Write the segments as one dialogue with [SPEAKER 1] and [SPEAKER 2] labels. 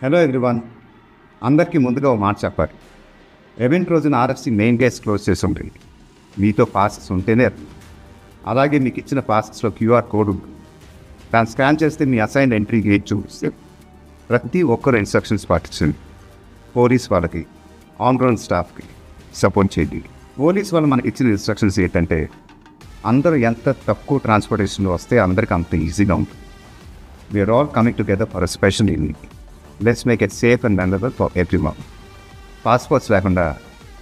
[SPEAKER 1] Hello everyone, అందరికీ ముందుగా ఒక మాట చెప్పాలి. ఈవెంట్ రోజున ఆర్ఎఫ్సి మెయిన్ గేట్స్ క్లోజ్ చేసి ఉంటుంది. మీతో పాసెస్ ఉంటేనే. అలాగే మీకు ఇచ్చిన పాసెస్లో క్యూఆర్ కోడ్ ఉంటుంది. దాన్ని స్కాన్ చేస్తే మీ అసైన్ ఎంట్రీ గేట్ చూపిస్తుంది. ప్రతి ఒక్కరు ఇన్స్ట్రక్షన్స్ పాటించండి. పోలీస్ వాళ్ళకి, ఆన్ గ్రౌండ్ స్టాఫ్కి సపోర్ట్ చేయండి. పోలీస్ వాళ్ళు మనకి ఇచ్చిన ఇన్స్ట్రక్షన్స్ ఏంటంటే, అందరూ ఎంత తక్కువ ట్రాన్స్పోర్టేషన్లో వస్తే అందరికీ అంత ఈజీగా ఉంటుంది. We are all coming together for a special evening. Let's make it safe and memorable for everyone. Passports లేకుండా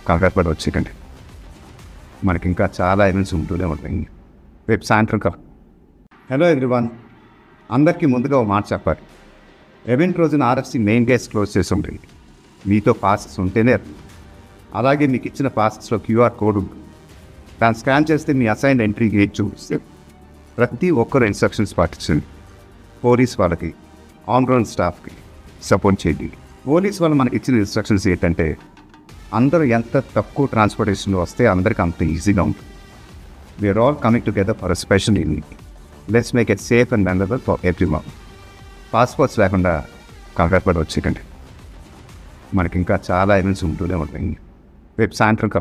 [SPEAKER 1] కంగారు పడి వచ్చేకండి. మనకి ఇంకా చాలా ఈవెంట్స్ ఉంటూనే ఉంటాయి. రేపు సాయంత్రం హలో ఎవ్రీవన్, అందరికీ ముందుగా ఒక మాట చెప్పాలి. ఈవెంట్ రోజున ఆర్ఎఫ్సి మెయిన్ గేట్స్ క్లోజ్ చేసి ఉంటుంది. మీతో పాసెస్ ఉంటేనే. అలాగే మీకు ఇచ్చిన పాసెస్లో క్యూఆర్ కోడ్ ఉంటుంది. దాన్ని స్కాన్ చేస్తే మీ అసైన్ ఎంట్రీ గేట్ చూపిస్తుంది. ప్రతి ఒక్కరు ఇన్స్ట్రక్షన్స్ పాటించండి. పోలీస్ వాళ్ళకి, ఆన్ గ్రౌండ్ స్టాఫ్కి సపోర్ట్ చేయండి. పోలీస్ వాళ్ళు మనకి ఇచ్చిన ఇన్స్ట్రక్షన్స్ ఏంటంటే, అందరూ ఎంత తక్కువ ట్రాన్స్పోర్టేషన్లో వస్తే అందరికీ అంత ఈజీగా ఉంటుంది. We are all coming together for a special evening. Let's make it safe and memorable for everyone. Passports లేకుండా కంగారు పడి వచ్చేకండి. మనకి ఇంకా చాలా ఈవెంట్స్ ఉంటూనే ఉంటాయి. రేపు సాయంత్రం